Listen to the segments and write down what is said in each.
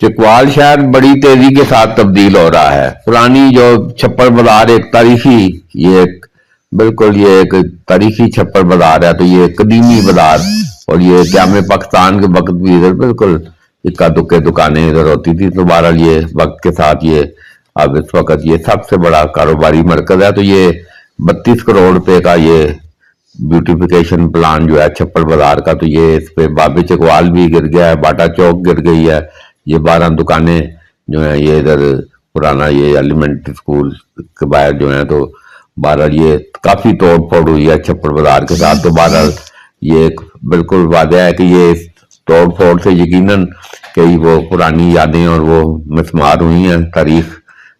चकवाल शहर बड़ी तेजी के साथ तब्दील हो रहा है। पुरानी जो छप्पर बाजार एक तारीखी ये एक बिल्कुल ये एक तारीखी छप्पर बाजार है, तो ये कदीमी बाजार और ये क़याम पाकिस्तान के वक्त भी इधर बिल्कुल इक्का दुक्के दुकानें इधर होती थी। तो बहरहाल ये वक्त के साथ ये अब इस वक्त ये सबसे बड़ा कारोबारी मरकज है। तो ये 32 करोड़ रुपए का ये ब्यूटिफिकेशन प्लान जो है छप्पर बाजार का, तो ये इस पे बाबे चकवाल भी गिर गया है, बाटा चौक गिर गई है, ये 12 दुकानें जो है ये इधर पुराना ये एलिमेंट्री स्कूल के बाहर जो है, तो बहरहाल ये काफी तोड़ फोड़ हुई है छप्पर बाजार के साथ। तो बहरहाल ये एक बिल्कुल वादे है कि ये तोड़ फोड़ से यकीनन कई वो पुरानी यादें और वो मिसमार हुई हैं, तारीख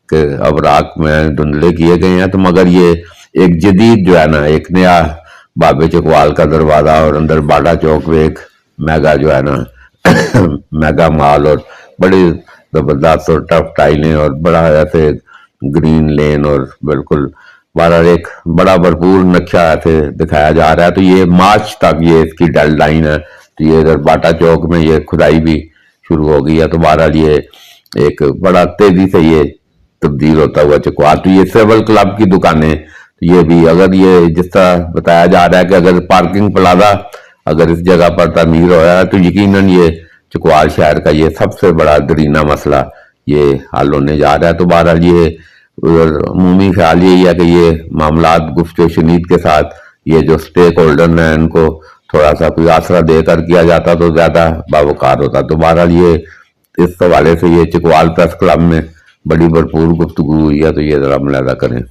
के अवराक में धुंधले किए गए हैं। तो मगर ये एक जदीद जो है ना, एक नया बाबे चकवाल का दरवाजा और अंदर बाड़ा चौक में एक मेगा जो है ना मेगा मॉल और बड़ी जबरदस्त और टफ टाइलें और बड़ा ऐसे ग्रीन लेन और बिल्कुल बड़ा एक बड़ा भरपूर नक्शा ऐसे दिखाया जा रहा है। तो ये मार्च तक ये इसकी डेडलाइन है। तो ये इधर बाटा चौक में ये खुदाई भी शुरू हो गई है। तो बहरहाल ये एक बड़ा तेजी से ये तब्दील होता हुआ चकवाल। तो ये सिविल क्लब की दुकानें, तो ये भी अगर ये जिस तरह बताया जा रहा है कि अगर पार्किंग प्लाजा अगर इस जगह पर तामीर हो रहा है तो यकीनन ये चकवाल शहर का ये सबसे बड़ा दरीना मसला ये हल होने जा रहा है। तो बहरहाल ये अमूमी ख्याल यही है कि ये मामलात गुफ्त शनीद के साथ ये जो स्टेक होल्डर हैं इनको थोड़ा सा कोई आसरा देकर किया जाता तो ज्यादा बावकार होता। तो बहरहाल ये इस हवाले से ये चकवाल प्रेस क्लब में बड़ी भरपूर गुफ्तगू हुई है। तो ये जरा मुलाजा करें।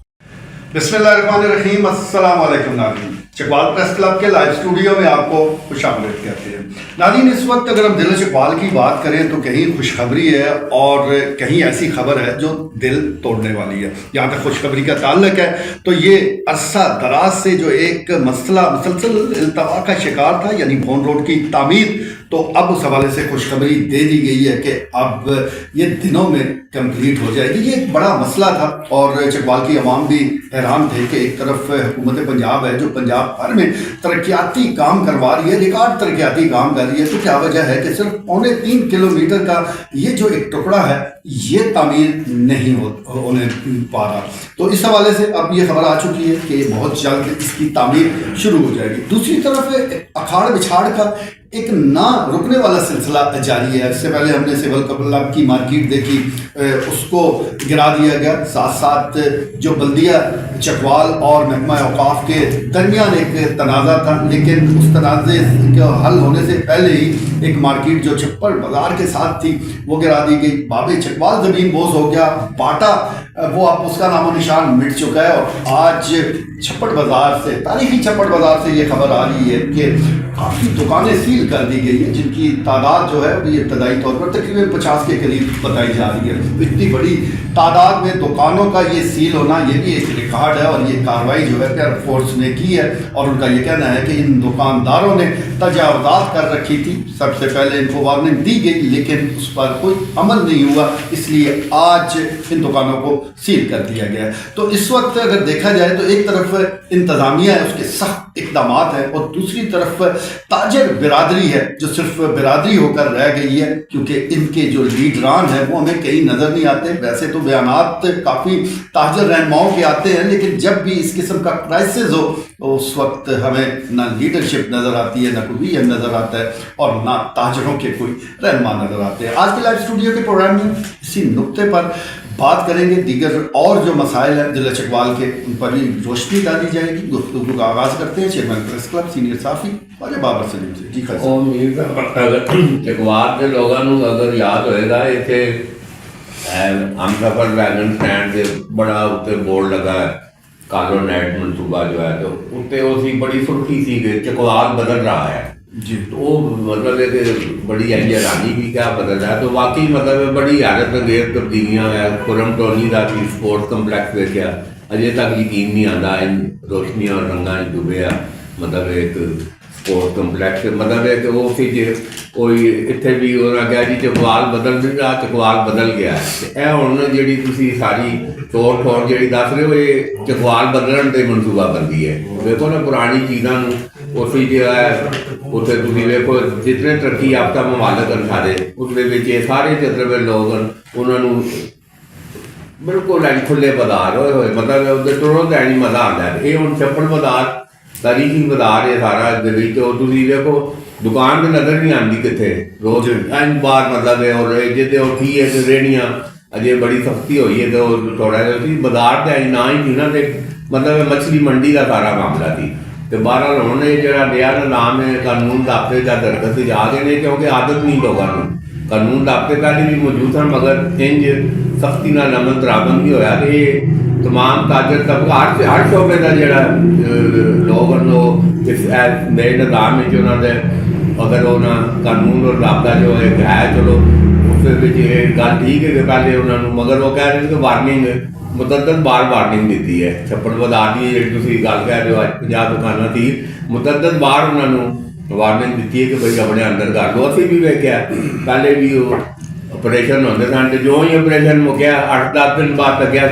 बिस्मिल्लाहिर्रहमानिर्रहीम, अस्सलाम वालेकुम नाज़रीन। चकवाल प्रेस क्लब के लाइव स्टूडियो में आपको खुशामदीद कहते हैं। नाज़रीन, इस वक्त अगर हम दिल चकवाल की बात करें तो कहीं खुशखबरी है और कहीं ऐसी खबर है जो दिल तोड़ने वाली है। यहाँ तक खुशखबरी का ताल्लुक है तो ये अरसा दराज से जो एक मसला मुसलसल इल्तवा का शिकार था, यानी भोन रोड की तामीर, तो अब उस हवाले से खुशखबरी दे दी गई है कि अब ये दिनों में कंप्लीट हो जाएगी। ये एक बड़ा मसला था और चकवाल की अवाम भी हैरान थे कि एक तरफ हुकूमत पंजाब है जो पंजाब भर में तरक्याती काम करवा रही है, रिकॉर्ड तरक्याती काम कर रही है, तो क्या वजह है कि सिर्फ 3.25 किलोमीटर का ये जो एक टुकड़ा है ये तामीर नहीं होने पा रहा। तो इस हवाले से अब ये खबर आ चुकी है कि बहुत जल्द इसकी तामीर शुरू हो जाएगी। दूसरी तरफ अखाड़ बिछाड़ का एक ना रुकने वाला सिलसिला जारी है। इससे पहले हमने सिविल क्लब की मार्केट देखी, उसको गिरा दिया गया। साथ साथ जो बल्दिया चकवाल और महकमा औकाफ के दरमियान एक तनाज़ा था, लेकिन उस तनाज़े के हल होने से पहले ही एक मार्केट जो छप्पर बाजार के साथ थी वो गिरा दी गई। बाबे चकवाल ज़मीन बोझ हो गया, बाटा वो अब उसका नामो निशान मिट चुका है। और आज छप्पर बाजार से, तारीखी छप्पर बाजार से ये खबर आ रही है कि काफ़ी दुकानें सील कर दी गई है, जिनकी तादाद जो है अभी इब्तदाई तौर पर तकरीबन 50 के करीब बताई जा रही है। इतनी बड़ी तादाद में दुकानों का ये सील होना ये भी एक रिकॉर्ड है और ये कार्रवाई जो है एयर फोर्स ने की है। और उनका ये कहना है कि इन दुकानदारों ने तजावज़ात कर रखी थी, सबसे पहले इनको वार्निंग दी गई लेकिन उस पर कोई अमल नहीं हुआ, इसलिए आज इन दुकानों को सील कर दिया गया है। तो इस वक्त अगर देखा जाए तो एक तरफ इंतज़ामिया है, उसके सख्त इकदाम है, और दूसरी तरफ ताजर बिरादरी है जो सिर्फ बिरादरी होकर रह गई है, क्योंकि इनके जो लीडरान हैं वो हमें कहीं नज़र नहीं आते। वैसे तो बयानात काफ़ी ताजर रहनुमाओं के आते हैं, लेकिन जब भी इस किस्म का क्राइसिस हो तो उस वक्त हमें ना लीडरशिप नज़र आती है, ना कोई विजन नज़र आता है और ना ताजरों के कोई रहनुमा नज़र आते हैं। आज के लाइव स्टूडियो के प्रोग्राम में इसी नुक्ते पर बात करेंगे। दीगर और जो मसाइल हैं जिला चकवाल के उन पर भी रोशनी डाली जाएगी। गुफ्तगू का आगाज़ करते हैं चेयरमैन प्रेस क्लब सीनियर साफी वाले बाबर सलीम से। जी चकवाल के लोगों अगर याद होएगा इतने हम सफर वैगन स्टैंड से बड़ा उत्ते बोर्ड लगा है कॉलोनेट मनसूबा जो है, तो उत्ते उसी बड़ी सुर्खी सी कि चकवाल बदल रहा है जी। तो मतलब एक बड़ी हैरानी भी क्या बदल रहा है। तो वाकई मतलब बड़ी हैरत अंगेज तब्दीलियां है। खुरम टोनी का भी स्पोर्ट्स कंपलैक्स देखा, अजे तक यकीन नहीं आता इन रोशनी और रंगा डुबे आ। मतलब एक स्पोर्ट्स कंपलैक्स मतलब एक वो सी कोई इतने भी उन्होंने कहा जी चकवाल बदल नहीं रहा, चकवाल बदल गया है। हुण जी तुसी सारी तोड़ फोड़ जी दस रहे हो, ये चकवाल बदलण की मनसूबाबंदी है। देखो ना पुरानी चीज़ों ਉਸੇ ਜਿਹੜਾ ਹੈ ਉੱਥੇ ਤੁਸੀਂ ਵੇਖੋ ਜਿਤਨੇ ਤਰੱਕੀ ਯਾਫਤਾ ਮਮਾਲਕ ਹਨ ਸਾਰੇ ਉਸਦੇ ਵਿੱਚ ਇਹ ਸਾਰੇ ਜਿਤਨੇ ਲੋਕ ਹਨ ਉਹਨਾਂ ਨੂੰ ਬਿਲਕੁਲ ਐਨ ਖੁੱਲੇ ਬਾਜ਼ਾਰ ਹੋਏ ਹੋਏ ਮਤਲਬ ਉਹਦੇ ਤੁਰੋਂ ਤਾਂ ਨਹੀਂ ਮਜ਼ਾ ਆਉਂਦਾ ਇਹ ਹੁਣ ਛੱਪੜ ਬਾਜ਼ਾਰ ਤਾਰੀਖੀ ਬਾਜ਼ਾਰ ਹੈ ਸਾਰਾ ਦੇ ਵਿੱਚ ਉਹ ਤੁਸੀਂ ਵੇਖੋ ਦੁਕਾਨ ਤੇ ਨਜ਼ਰ ਨਹੀਂ ਆਉਂਦੀ ਕਿੱਥੇ ਰੋਜ਼ ਐਨ ਬਾਹਰ ਮਤਲਬ ਹੈ ਔਰ ਜਿਹਦੇ ਉਹ ਕੀ ਹੈ ਰੇਹੜੀਆਂ ਅਜੇ ਬੜੀ ਸਸਤੀ ਹੋਈ ਹੈ ਤੇ ਉਹ ਥੋੜਾ ਜਿਹਾ ਸੀ ਬਾਜ਼ਾਰ ਤੇ ਨਾ ਹੀ ਸੀ ਨਾ ਤੇ ਮਤਲਬ ਮੱਛਲੀ ਮੰਡੀ ਦਾ ਸਾਰਾ ਮਾਮਲਾ ਸੀ ਤੇ ਬਾਹਰ ਹੁਣ ਇਹ ਜਿਹੜਾ ਨया ਨਾਮ ਹੈ ਕਾਨੂੰਨ ਦਾਬਤੇ ਦਾ ਦਰਖਤ ਤੇ ਜਾ ਗਏ ਨੇ ਕਿਉਂਕਿ ਆਦਤ ਨਹੀਂ ਲੋਕਾਂ ਨੂੰ ਕਾਨੂੰਨ ਦਾਬਤੇ ਪਹਿਲੇ ਵੀ ਮੌਜੂਦ ਸਨ ਮਗਰ ਇੰਜ ਸਖਤੀ ਨਾਲ ਅਮਲ ਦਰਾਬੰਦ ਵੀ ਹੋਇਆ ਤੇ ਤਮਾਮ ਤਾਜਰ ਤਬਕਾ ਹਰ ਸ਼ੋਬੇ ਦਾ ਜਿਹੜਾ ਲੋਕਾਂ ਨੂੰ ਇਸ ਨਏ ਨਿਜ਼ਾਮ ਵਿੱਚ ਉਹਨਾਂ ਦੇ ਅਗਰ ਉਹਨਾਂ ਕਾਨੂੰਨ ਔਰ ਜ਼ਾਬਤਾ ਜੋ ਹੈ ਚਲੋ ਉਸ ਵਿੱਚ ਇਹ ਗੱਲ ਠੀਕ ਹੈ ਕਿ ਪਹਿਲੇ ਉਹਨਾਂ ਨੂੰ ਮਗਰ ਉਹ ਕਹਿ ਰਹੇ ਨੇ ਕਿ ਵਾਰਨਿੰਗ ਮੁਤੱਦਦ ਬਾਰ ਵਾਰਨਿੰਗ ਦਿੱਤੀ ਹੈ ਛੱਪੜ ਬਾਜ਼ਾਰ ਦੀ ਜਿਹੜੀ ਤੁਸੀਂ ਗੱਲ ਕਹਿ ਰਹੇ ਹੋ ਅੱਜ 50 ਦੁਕਾਨਾਂ ਸੀ ਮੁਤੱਦਦ ਬਾਰ ਉਹਨਾਂ ਨੂੰ ਵਾਰਨਿੰਗ ਦਿੱਤੀ ਹੈ ਕਿ ਬਈ ਆਪਣੇ ਅੰਦਰ ਕਰ ਲਓ ਅਸੀਂ ਵੀ ਵੇਖਿਆ ਪਹਿਲੇ ਵੀ ਉਹ ਆਪਰੇਸ਼ਨ ਹੁੰਦੇ ਸਨ ਤੇ ਜੋ ਹੀ ਆਪਰੇਸ਼ਨ ਮੁੱਕਿਆ 8-10 ਦਿਨ ਬਾਅਦ ਲੱਗਿਆ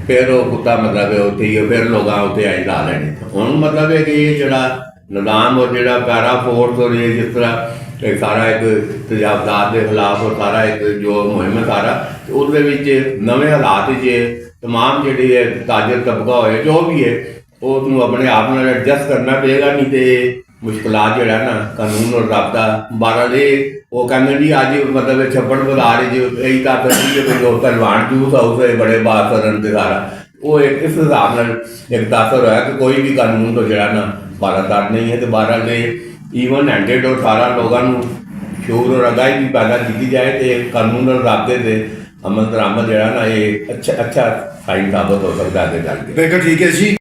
ਫਿਰ ਉਹ ਕੁੱਤਾ ਮਤਲਬ ਉੱਥੇ ਹੀ ਫਿਰ ਲੋਕਾਂ ਉੱਤੇ ਆਈ ਲਾ ਲੈਣੇ ਹੁਣ ਮਤਲਬ ਹੈ ਕਿ ਇਹ ਜਿਹੜਾ ਨਿਜ਼ਾਮ ਔਰ ਜਿਹੜਾ ਪੈਰਾ ਫੋਰਸ ਔਰ ਇਹ ਜਿਸ ਤਰ੍ਹਾਂ ਇੱਕ ਸਾਰਾ ਇੱਕ ਤੇਜ਼ਾਬਦਾਰ ਦੇ ਖਿਲਾਫ ਔਰ ਸਾਰਾ ਇੱਕ ਜੋ ਮੁਹਿੰਮ ਸਾਰਾ ਉਹਦੇ ਵਿੱਚ ਨਵੇਂ ਹਾਲਾਤ 'ਚ ਤਮਾਮ ਜਿਹੜੀ ਹੈ ਤਾਜਰ ਤਬਕਾ ਹੋਏ ਜੋ ਵੀ ਹੈ ਉਹ ਨੂੰ ਆਪਣੇ ਆਪ ਨਾਲ ਐਡਜਸਟ ਕਰਨਾ ਪਏਗਾ ਨਹੀਂ ਤੇ ਮੁਸ਼ਕਲਾਤ ਜਿਹੜਾ ਨਾ ਕਾਨੂੰਨ ਔਰ ਜ਼ਾਬਤਾ ਬਾਹਰ ਦੇ ਉਹ ਕਹਿੰਦੇ ਜੀ ਅੱਜ ਮਤਲਬ ਛੱਪੜ ਬਾਜ਼ਾਰ 'ਚ ਇਹੀ ਤਾਕਤ ਸੀ ਕਿ ਕੋਈ ਉਹ ਪਹਿਲਵਾਨ ਜੂਸ ਹਾਊਸ ਹੈ ਬੜੇ ਬਾਸਰਨ ਤੇ ਸਾਰਾ ਉਹ ਇੱਕ ਇਸ ਹਿਸਾਬ ਨਾਲ ਇੱਕ ਤਾਸਰ ਹੋਇਆ ਕਿ ਕੋਈ ਵੀ ਕਾਨੂੰਨ ਤੋਂ ਜਿਹੜਾ ਨਾ ਬਾਰਾਦਾਰ ਨਹੀਂ ਹੈ ਤੇ ਬਾਹਰ ਦੇ ਈਵਨ ਹੈਂਡਡ ਔਰ ਸਾਰਾ ਲੋਕਾਂ ਨੂੰ ਸ਼ੂਰ ਔਰ ਅਗਾਈ ਵੀ ਪੈਦਾ ਕੀਤੀ ਜਾਏ ਤੇ ਕਾਨੂੰਨ ਔਰ ਜ਼ਾਬਤੇ ਦੇ ਅਮਲ ਦਰਾਮਦ ਜਿਹੜਾ ਨਾ ਇਹ ਅੱਛਾ ਸਾਈਨ ਸਾਬਤ ਹੋ ਸਕਦਾ ਅੱਗੇ ਚੱਲ ਕੇ ਬਿਲਕੁਲ ਠੀਕ ਹੈ ਜੀ।